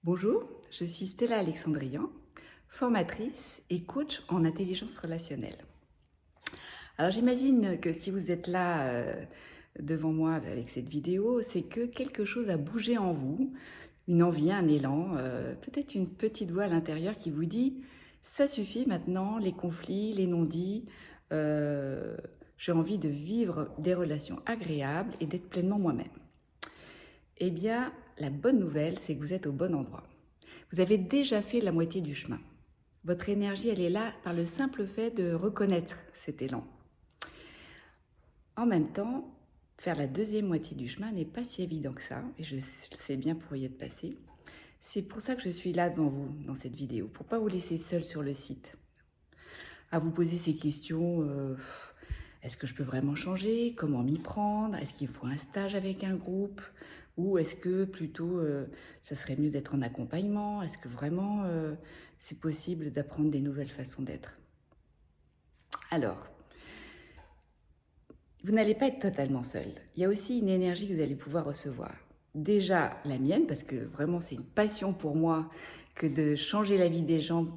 Bonjour, je suis Stella Alexandrian, formatrice et coach en intelligence relationnelle. Alors j'imagine que si vous êtes là devant moi avec cette vidéo, c'est que quelque chose a bougé en vous, une envie, un élan, peut-être une petite voix à l'intérieur qui vous dit ça suffit maintenant, les conflits, les non-dits, euh, j'ai envie de vivre des relations agréables et d'être pleinement moi-même. Eh bien, la bonne nouvelle, c'est que vous êtes au bon endroit. Vous avez déjà fait la moitié du chemin. Votre énergie, elle est là par le simple fait de reconnaître cet élan. En même temps, faire la deuxième moitié du chemin n'est pas si évident que ça, et je sais bien pour y être passé. C'est pour ça que je suis là devant vous, dans cette vidéo, pour ne pas vous laisser seul sur le site, à vous poser ces questions. Est-ce que je peux vraiment changer? Comment m'y prendre? Est-ce qu'il faut un stage avec un groupe? Ou est-ce que plutôt ça serait mieux d'être en accompagnement? Est-ce que vraiment c'est possible d'apprendre des nouvelles façons d'être? Alors, vous n'allez pas être totalement seul. Il y a aussi une énergie que vous allez pouvoir recevoir. Déjà la mienne, parce que vraiment c'est une passion pour moi que de changer la vie des gens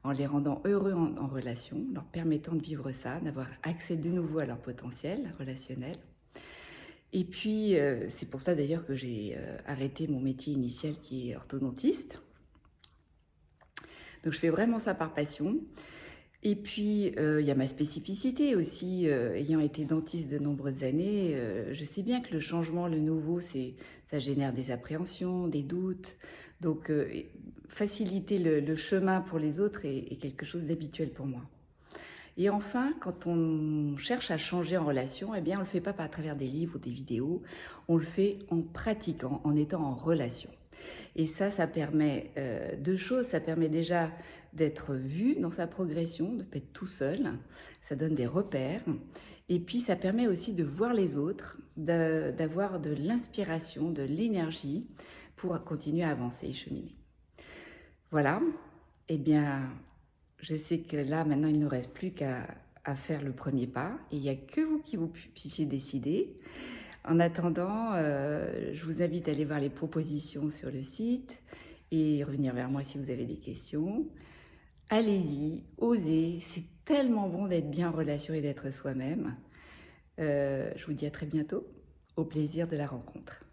en les rendant heureux en relation, leur permettant de vivre ça, d'avoir accès de nouveau à leur potentiel relationnel. Et puis, c'est pour ça d'ailleurs que j'ai arrêté mon métier initial qui est orthodontiste. Donc je fais vraiment ça par passion. Et puis, il y a ma spécificité aussi, ayant été dentiste de nombreuses années, je sais bien que le changement, le nouveau, ça génère des appréhensions, des doutes. Donc, faciliter le chemin pour les autres est quelque chose d'habituel pour moi. Et enfin, quand on cherche à changer en relation, eh bien, on ne le fait pas à travers des livres ou des vidéos, on le fait en pratiquant, en étant en relation. Et ça permet deux choses. Ça permet déjà d'être vu dans sa progression, de ne pas être tout seul. Ça donne des repères. Et puis, ça permet aussi de voir les autres, d'avoir de l'inspiration, de l'énergie pour continuer à avancer et cheminer. Voilà. Eh bien, je sais que là, maintenant, il ne reste plus qu'à faire le premier pas. Et il n'y a que vous qui vous puissiez décider. En attendant, je vous invite à aller voir les propositions sur le site et revenir vers moi si vous avez des questions. Allez-y, osez, c'est tellement bon d'être bien en relation et d'être soi-même. Je vous dis à très bientôt, au plaisir de la rencontre.